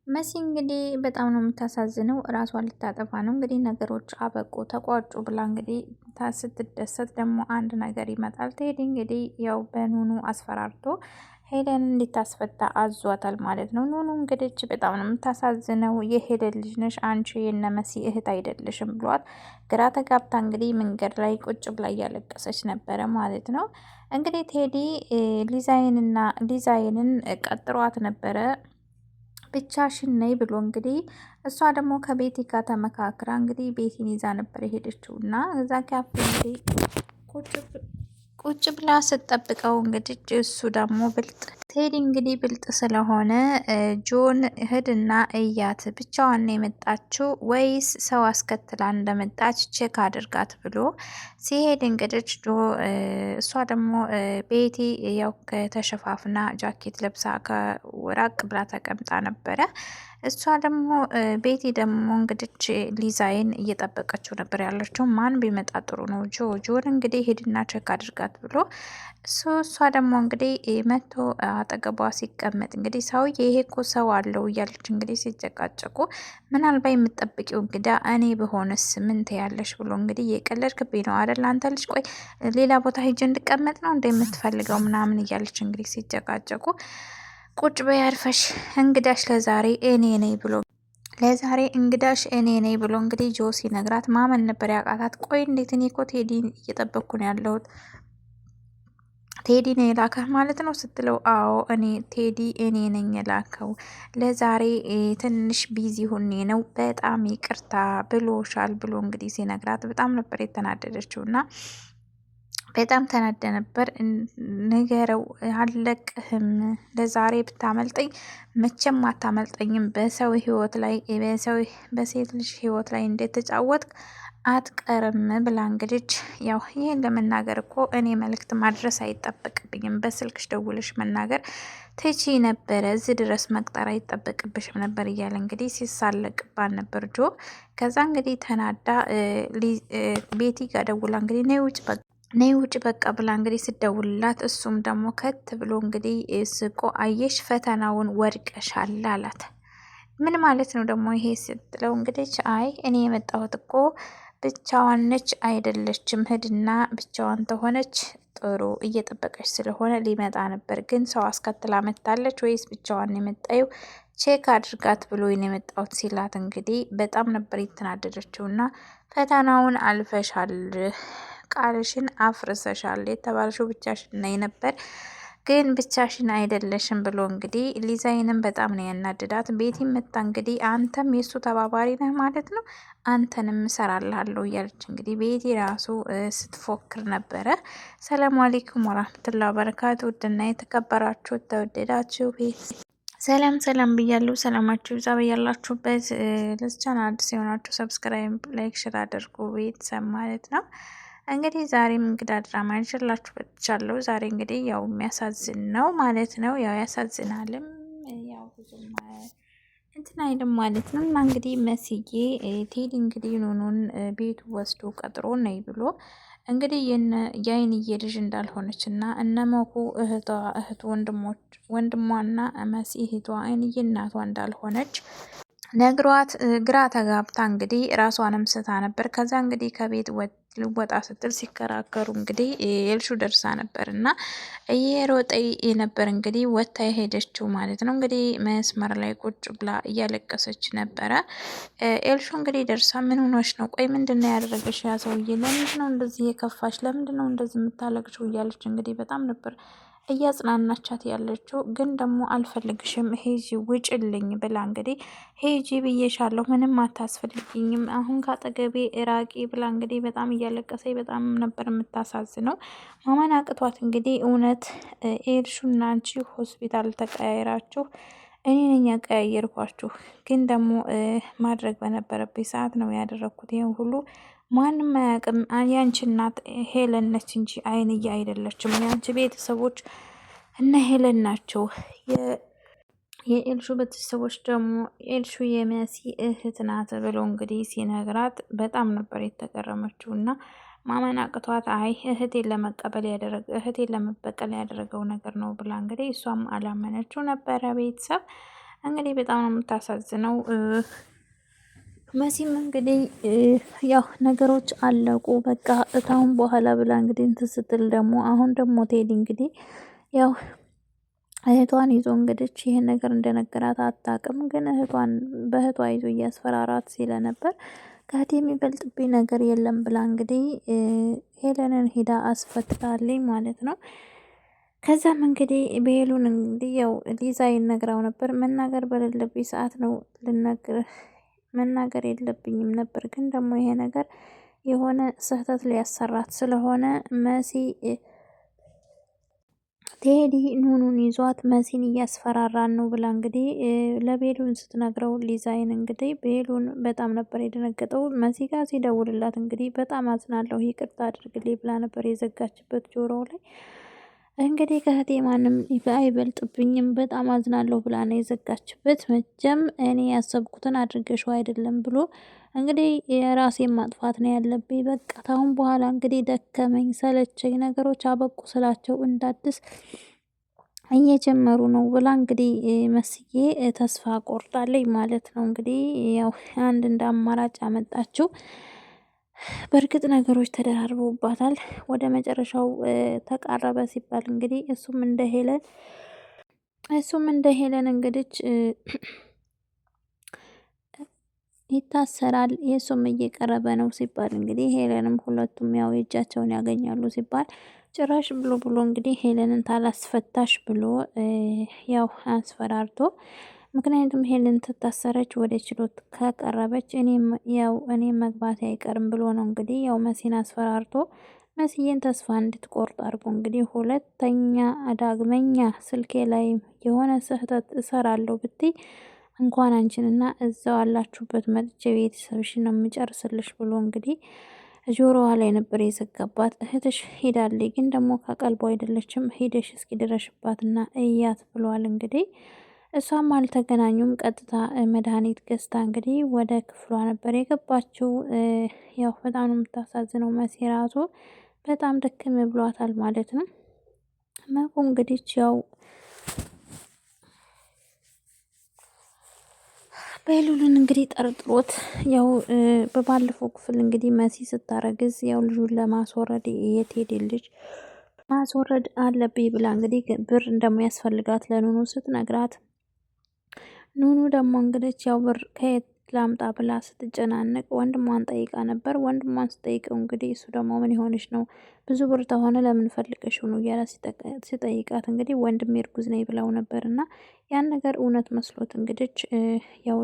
መሲ እንግዲህ በጣም ነው የምታሳዝነው። ራሷን ልታጠፋ ነው እንግዲህ። ነገሮች አበቁ ተቋጩ ብላ እንግዲህ ስትደሰት ደግሞ አንድ ነገር ይመጣል። ቴዲ እንግዲህ ያው በኑኑ አስፈራርቶ ሄለን እንድታስፈታ አዟታል ማለት ነው። ኑኑ እንግዲህ በጣም ነው የምታሳዝነው። የሄለን ልጅ ነሽ አንቺ የነ መሲ እህት አይደለሽም ብሏት ግራ ተጋብታ እንግዲህ መንገድ ላይ ቁጭ ብላ እያለቀሰች ነበረ ማለት ነው። እንግዲህ ቴዲ ሊዛይንን ቀጥሯት ነበረ ብቻሽን ነይ ብሎ እንግዲህ እሷ ደግሞ ከቤቲ ጋር ተመካክራ እንግዲህ ቤቲን ይዛ ነበር የሄደችው እና እዛ ካፌ እንግዲህ ቁጭ ብላ ስትጠብቀው እንግዲህ እሱ ደግሞ ብልጥ ቴዲ እንግዲህ ብልጥ ስለሆነ ጆን እህድና እያት ብቻዋን የመጣችው ወይስ ሰው አስከትላ እንደመጣች ቼክ አድርጋት ብሎ ሲሄድ እንግዲህ እሷ ደግሞ ቤቲ ያው ከተሸፋፍና ጃኬት ለብሳ ከራቅ ብላ ተቀምጣ ነበረ። እሷ ደግሞ ቤቲ ደግሞ እንግዲህ ሊዛይን እየጠበቀችው ነበር ያለችው። ማን ቢመጣ ጥሩ ነው? ጆን እንግዲህ ሄድና ቼክ አድርጋት ብሎ እሷ ደግሞ እንግዲህ መቶ አጠገቧ ሲቀመጥ እንግዲህ ሰውዬ ይሄ እኮ ሰው አለው እያለች እንግዲህ ሲጨቃጨቁ ምናልባት የምጠብቂው እንግዳ እኔ በሆነስ ምን ትያለሽ ብሎ እንግዲህ የቀለድክብኝ ነው አይደል አንተ ልጅ፣ ቆይ ሌላ ቦታ ሄጅ እንድቀመጥ ነው እንደምትፈልገው ምናምን እያለች እንግዲህ ሲጨቃጨቁ ቁጭ በይ አርፈሽ እንግዳሽ ለዛሬ እኔ ነኝ ብሎ እኔ ነኝ ብሎ እንግዲህ ጆ ሲነግራት ማመን ነበር ያቃታት። ቆይ እንዴት እኔ እኮ ቴዲን እየጠበቅኩ ነው ያለሁት ቴዲ ነው የላከህ ማለት ነው ስትለው፣ አዎ ቴዲ እኔ ነኝ የላከው ለዛሬ ትንሽ ቢዚ ሁኔ ነው በጣም ይቅርታ ብሎሻል ብሎ እንግዲህ ሲነግራት በጣም ነበር የተናደደችው እና በጣም ተናደ ነበር። ንገረው አልለቅህም፣ ለዛሬ ብታመልጠኝ መቼም አታመልጠኝም፣ በሰው ህይወት ላይ በሴት ልጅ ህይወት ላይ እንደተጫወትክ አትቀርም ብላ እንግዲህ ያው ይህን ለመናገር እኮ እኔ መልእክት ማድረስ አይጠበቅብኝም፣ በስልክሽ ደውልሽ መናገር ትቺ ነበረ፣ እዚህ ድረስ መቅጠር አይጠበቅብሽም ነበር እያለ እንግዲህ ሲሳለቅባን ነበር ጆ። ከዛ እንግዲህ ተናዳ ቤቲ ጋር ደውላ እንግዲህ ነይ ውጭ በቃ ብላ እንግዲህ ስደውልላት እሱም ደግሞ ከት ብሎ እንግዲህ ስቆ አየሽ ፈተናውን ወድቀሻል አላት። ምን ማለት ነው ደግሞ ይሄ ስትለው እንግዲህ አይ እኔ የመጣሁት እኮ ብቻዋን ነች አይደለችም፣ ሂድና ብቻዋን ተሆነች ጥሩ እየጠበቀች ስለሆነ ሊመጣ ነበር፣ ግን ሰው አስከትላ መታለች ወይስ ብቻዋን የመጣየው ቼክ አድርጋት ብሎ የመጣሁት ሲላት እንግዲህ በጣም ነበር የተናደደችው እና ፈተናውን አልፈሻል፣ ቃልሽን አፍርሰሻል፣ የተባልሽው ብቻሽን ነይ ነበር ግን ብቻሽን አይደለሽም ብሎ እንግዲህ ሊዛይንም በጣም ነው ያናድዳት። ቤቲ መታ እንግዲህ አንተም የሱ ተባባሪ ነህ ማለት ነው፣ አንተንም እሰራልሃለሁ እያለች እንግዲህ ቤቲ ራሱ ስትፎክር ነበረ። ሰላም አለይኩም ወራህመቱላሂ ወበረካቱ። ውድና የተከበራችሁ ተወደዳችሁ ሰላም ሰላም ብያለሁ። ሰላማችሁ ይብዛ በያላችሁበት። ለዚህ ቻናል አዲስ የሆናችሁ ሰብስክራይብ፣ ላይክ፣ ሼር አድርጉ ቤተሰብ ማለት ነው። እንግዲህ ዛሬም እንግዳ ድራማ ይዤላችሁ መጥቻለሁ። ዛሬ እንግዲህ ያው የሚያሳዝን ነው ማለት ነው። ያው ያሳዝናልም ያው ብዙም እንትን አይልም ማለት ነው። እና እንግዲህ መስዬ ቴዲ እንግዲህ ኑኑን ቤቱ ወስዶ ቀጥሮ ነይ ብሎ እንግዲህ የአይንዬ ልጅ እንዳልሆነች እና እነመኩ እህት ወንድሟና መሲ እህቷ አይንዬ እናቷ እንዳልሆነች ነግሯት ግራ ተጋብታ እንግዲህ ራሷንም ስታ ነበር። ከዛ እንግዲህ ከቤት ልወጣ ስትል ሲከራከሩ እንግዲህ ኤልሹ ደርሳ ነበር እና እየሮጠ ነበር እንግዲህ ወታ የሄደችው ማለት ነው። እንግዲህ መስመር ላይ ቁጭ ብላ እያለቀሰች ነበረ። ኤልሹ እንግዲህ ደርሳ ምን ሆኖች ነው? ቆይ ምንድነው ያደረገሽ? ያ ሰውዬ ለምንድነው እንደዚህ የከፋሽ? ለምንድነው እንደዚህ የምታለቅሽው? እያለች እንግዲህ በጣም ነበር እያጽናናቻት ያለችው። ግን ደግሞ አልፈልግሽም ሄጂ ውጭልኝ ብላ እንግዲህ ሄጂ ብዬሻለሁ፣ ምንም አታስፈልግኝም፣ አሁን ካጠገቤ እራቂ ብላ እንግዲህ በጣም እያለቀሰኝ በጣም ነበር የምታሳዝነው። ማመን አቅቷት እንግዲህ እውነት ኤልሹና አንቺ ሆስፒታል ተቀያይራችሁ እኔ ነኝ ያቀያየርኳችሁ፣ ግን ደግሞ ማድረግ በነበረብኝ ሰዓት ነው ያደረግኩት። ይህን ሁሉ ማንም አያውቅም። ያንቺ እናት ሄለን ነች እንጂ አይንዬ አይደለችም። ያንቺ ቤተሰቦች እነ ሄለን ናቸው። የኤልሹ ቤተሰቦች ደግሞ ኤልሹ የመሲ እህት ናት ብሎ እንግዲህ ሲነግራት በጣም ነበር የተገረመችው እና ማመን አቅቷት አይ እህቴን ለመበቀል ያደረገው ነገር ነው ብላ እንግዲህ እሷም አላመነችው ነበረ ቤተሰብ እንግዲህ በጣም ነው የምታሳዝነው። መሲም እንግዲህ ያው ነገሮች አለቁ በቃ እታሁን በኋላ ብላ እንግዲህ እንትን ስትል ደግሞ አሁን ደግሞ ቴዲ እንግዲህ ያው እህቷን ይዞ እንግዲህ ይሄን ነገር እንደነገራት አታውቅም፣ ግን በእህቷ ይዞ እያስፈራራት ስለነበር ከእህቴ የሚበልጥብኝ ነገር የለም ብላ እንግዲህ ሄለንን ሄዳ አስፈትታለኝ ማለት ነው። ከዛም እንግዲህ ቤሉን እንግዲህ ያው ሊዛ ይነግራው ነበር። መናገር በሌለብኝ ሰዓት ነው መናገር የለብኝም ነበር፣ ግን ደግሞ ይሄ ነገር የሆነ ስህተት ሊያሰራት ስለሆነ መሲ ቴዲ ኑኑን ይዟት መሲን እያስፈራራን ነው ብላ እንግዲህ ለቤሉን ስትነግረው ሊዛይን እንግዲህ ቤሉን በጣም ነበር የደነገጠው። መሲ ጋር ሲደውልላት እንግዲህ በጣም አዝናለሁ ይቅርታ አድርግልኝ ብላ ነበር የዘጋችበት ጆሮው ላይ። እንግዲህ ከእህቴ ማንም አይበልጥብኝም በጣም አዝናለሁ ብላ ነው የዘጋችበት። መቼም እኔ ያሰብኩትን አድርገሽው አይደለም ብሎ እንግዲህ የራሴን ማጥፋት ነው ያለብኝ። በቃ ታሁን በኋላ እንግዲህ ደከመኝ ሰለቸኝ ነገሮች አበቁ ስላቸው እንዳድስ እየጀመሩ ነው ብላ እንግዲህ መስዬ ተስፋ ቆርጣለኝ ማለት ነው። እንግዲህ ያው አንድ እንደ አማራጭ አመጣችው። በእርግጥ ነገሮች ተደራርበውባታል። ወደ መጨረሻው ተቃረበ ሲባል እንግዲህ እሱም እንደ ሄለን እንግዲህ ይታሰራል። የሱም እየቀረበ ነው ሲባል እንግዲህ ሄለንም ሁለቱም ያው የእጃቸውን ያገኛሉ ሲባል ጭራሽ ብሎ እንግዲህ ሄለንን ታላስፈታሽ ብሎ ያው አስፈራርቶ፣ ምክንያቱም ሄለን ትታሰረች ወደ ችሎት ከቀረበች እኔም መግባት አይቀርም ብሎ ነው እንግዲህ ያው መሲን አስፈራርቶ መስዬን ተስፋ እንድትቆርጥ አድርጎ እንግዲህ ሁለተኛ ዳግመኛ ስልኬ ላይ የሆነ ስህተት እሰራለሁ ብትይ እንኳን አንቺንና እዛው አላችሁበት መጥቼ ቤተሰብሽን ነው የምጨርስልሽ ብሎ እንግዲህ ጆሮዋ ላይ ነበር የዘጋባት። እህትሽ ሄዳለች፣ ግን ደግሞ ከቀልቧ አይደለችም፣ ሄደሽ እስኪ ድረሽባትና እያት ብሏል። እንግዲህ እሷም አልተገናኙም። ቀጥታ መድኃኒት ገዝታ እንግዲህ ወደ ክፍሏ ነበር የገባችው። ያው በጣም ነው የምታሳዝነው መሲ ራሱ በጣም ደክም ብሏታል ማለት ነው። መኩ እንግዲህ ያው ቤሉልን እንግዲህ ጠርጥሮት ያው በባለፈው ክፍል እንግዲህ መሲ ስታረግዝ ያው ልጁን ለማስወረድ የቴዲ ልጅ ማስወረድ አለብኝ ብላ እንግዲህ ብር እንደሚያስፈልጋት ለኑኑ ስትነግራት፣ ኑኑ ደግሞ እንግዲህ ያው ብር ከየት ላምጣ ብላ ስትጨናነቅ ወንድሟን ጠይቃ ነበር። ወንድሟን ስጠይቀው እንግዲህ እሱ ደግሞ ምን ይሆንሽ ነው ብዙ ብር ተሆነ ለምን ፈልገሽው ነው እያለ ሲጠይቃት እንግዲህ ወንድሜ እርጉዝ ነኝ ብለው ነበር እና ያን ነገር እውነት መስሎት እንግዲህ ያው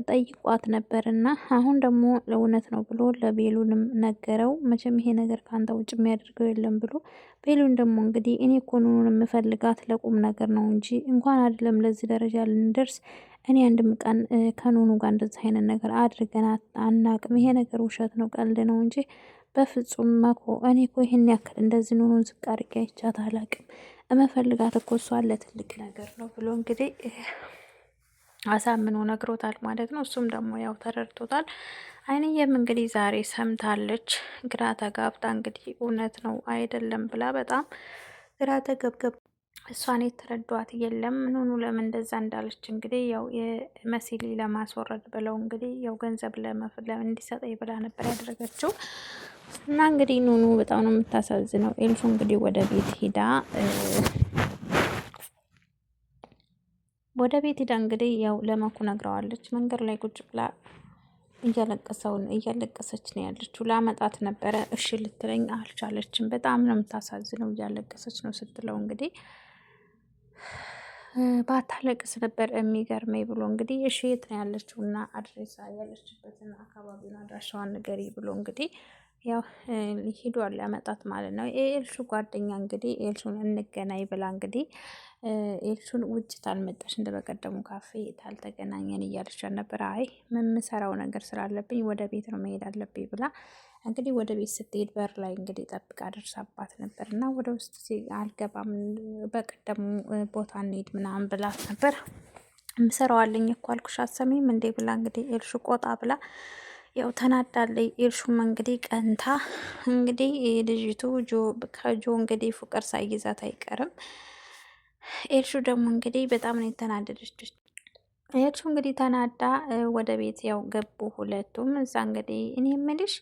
ጠይቋት ነበር እና አሁን ደግሞ ለእውነት ነው ብሎ ለቤሉንም ነገረው። መቼም ይሄ ነገር ከአንተ ውጭ የሚያደርገው የለም ብሎ ቤሉን ደግሞ እንግዲህ እኔ እኮ ኑኑን የምፈልጋት ለቁም ነገር ነው እንጂ እንኳን አይደለም ለዚህ ደረጃ ልንደርስ እኔ አንድም ቀን ከኑኑ ጋር እንደዚህ አይነት ነገር አድርገን አናቅም። ይሄ ነገር ውሸት ነው፣ ቀልድ ነው እንጂ በፍጹም መኮ እኔ እኮ ይህን ያክል እንደዚህ ኑኑን ዝቅ አድርጌ አይቻት አላቅም። እመፈልጋት እኮ እሷ ለትልቅ ነገር ነው ብሎ እንግዲህ አሳምኖ ነግሮታል ማለት ነው። እሱም ደግሞ ያው ተረድቶታል። አይንዬም እንግዲህ ዛሬ ሰምታለች። ግራ ተጋብታ እንግዲህ እውነት ነው አይደለም ብላ በጣም ግራ ተገብገብ። እሷን የተረዷት የለም ኑኑ ለምን እንደዛ እንዳለች እንግዲህ ያው የመሲሊ ለማስወረድ ብለው እንግዲህ ያው ገንዘብ እንዲሰጠኝ ብላ ነበር ያደረገችው። እና እንግዲህ ኑኑ በጣም ነው የምታሳዝነው። ኤልሹ እንግዲህ ወደ ቤት ሂዳ እንግዲህ ያው ለመኩ ነግረዋለች። መንገድ ላይ ቁጭ ብላ እያለቀሰች ነው ያለችው። ላመጣት ነበረ እሺ ልትለኝ አልቻለችም። በጣም ነው የምታሳዝነው እያለቀሰች ነው ስትለው እንግዲህ ባታለቅስ ነበር የሚገርመኝ ብሎ እንግዲህ እሺ የት ነው ያለችው እና አድሬሳ ያለችበትን አካባቢውን አድራሻዋን ንገሪ ብሎ እንግዲህ ያው ሂዷል ሊያመጣት ማለት ነው። የኤልሹ ጓደኛ እንግዲህ ኤልሹን እንገናኝ ብላ እንግዲህ ኤልሹን ውጭ ታልመጣሽ እንደ በቀደሙ ካፌ ታልተገናኘን እያለቻት ነበር። አይ የምሰራው ነገር ስላለብኝ ወደ ቤት ነው መሄድ አለብኝ ብላ እንግዲህ ወደ ቤት ስትሄድ በር ላይ እንግዲህ ጠብቃ ደርሳባት ነበር እና ወደ ውስጥ አልገባም በቀደሙ ቦታ እንሂድ ምናምን ብላት ነበር። ምሰራዋለኝ እኮ አልኩሽ አትሰሚም እንዴ ብላ እንግዲህ ኤልሹ ቆጣ ብላ ያው ተናዳለይ። ኤልሹም እንግዲህ ቀንታ እንግዲህ ልጅቱ ከጆ እንግዲህ ፍቅር ሳይዛት አይቀርም። ኤልሹ ደግሞ እንግዲህ በጣም ነው የተናደደች። ኤልሹ እንግዲህ ተናዳ ወደ ቤት ያው ገቡ ሁለቱም። እዛ እንግዲህ እኔ የምልሽ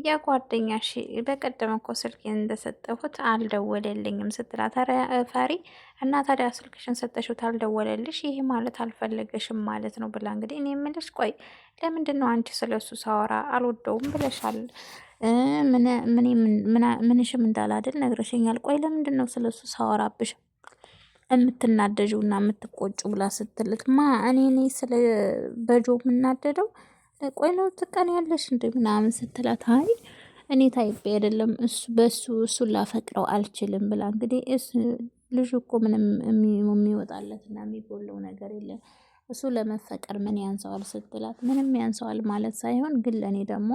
የጓደኛሽ በቀደም እኮ ስልኬን እንደሰጠሁት አልደወለልኝም ስትላት፣ ኧረ ፈሪ እና ታዲያ ስልክሽን ሰጠሽው አልደወለልሽ ይሄ ማለት አልፈለገሽም ማለት ነው ብላ እንግዲህ እኔ የምልሽ ቆይ ለምንድን ነው አንቺ ስለሱ ሳወራ አልወደውም ብለሻል ምንሽም እንዳላደል ነግረሽኛል። ቆይ ለምንድን ነው ስለሱ ሳወራብሽ የምትናደጂው እና የምትቆጩ ብላ ስትልት እኔ ስለ በጆ የምናደደው ቆይ ነው ትቀን ያለሽ እንደ ምናምን ስትላት አይ እኔ ታይቤ አይደለም እሱን ላፈቅረው አልችልም ብላ እንግዲህ ልጁ እኮ ምንም የሚወጣለት እና የሚጎለው ነገር የለም እሱ ለመፈቀር ምን ያንሰዋል ስትላት ምንም ያንሰዋል ማለት ሳይሆን ግን ለእኔ ደግሞ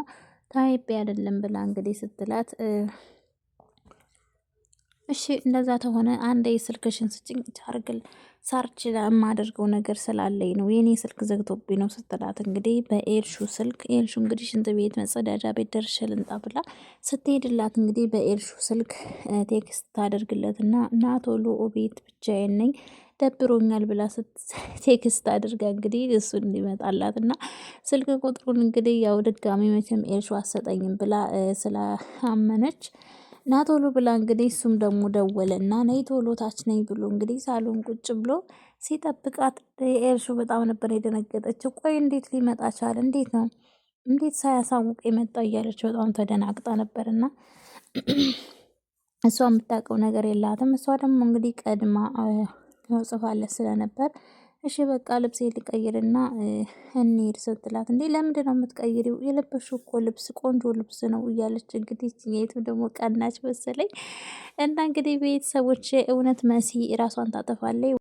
ታይቤ አይደለም ብላ እንግዲህ ስትላት እሺ እንደዛ ተሆነ አንዴ ስልክሽን ስጭኝ ቻርግል ሳርች የማደርገው ነገር ስላለኝ ነው የኔ ስልክ ዘግቶብኝ ነው ስትላት እንግዲህ በኤልሹ ስልክ ኤልሹ እንግዲህ ሽንት ቤት መጸዳጃ ቤት ደርሼ ልምጣ ብላ ስትሄድላት እንግዲህ በኤልሹ ስልክ ቴክስት ታደርግለትና ና ቶሎ ቤት ብቻዬን ነኝ ደብሮኛል ብላ ቴክስት አድርጋ እንግዲህ እሱ እንዲመጣላት እና ስልክ ቁጥሩን እንግዲህ ያው ድጋሚ መቼም ኤልሹ አሰጠኝም ብላ ስላመነች ናቶሎ ብላ እንግዲህ እሱም ደግሞ ደወለና ነይ ቶሎ ታች ነኝ ብሎ እንግዲህ ሳሎን ቁጭ ብሎ ሲጠብቃት ኤልሹ በጣም ነበር የደነገጠችው። ቆይ እንዴት ሊመጣ ቻለ? እንዴት ነው እንዴት ሳያሳውቅ የመጣ እያለች በጣም ተደናግጣ ነበርና እሷ የምታውቀው ነገር የላትም። እሷ ደግሞ እንግዲህ ቀድማ ጽፋለት ስለነበር እሺ በቃ ልብሴ ልቀይርና እንሂድ ስትላት እንዴ ለምንድን ነው የምትቀይሪው? የለበሽው እኮ ልብስ ቆንጆ ልብስ ነው እያለች እንግዲህ የቱ ደግሞ ቀናች መሰለኝ። እና እንግዲህ ቤተሰቦች እውነት መሲ ራሷን ታጠፋለች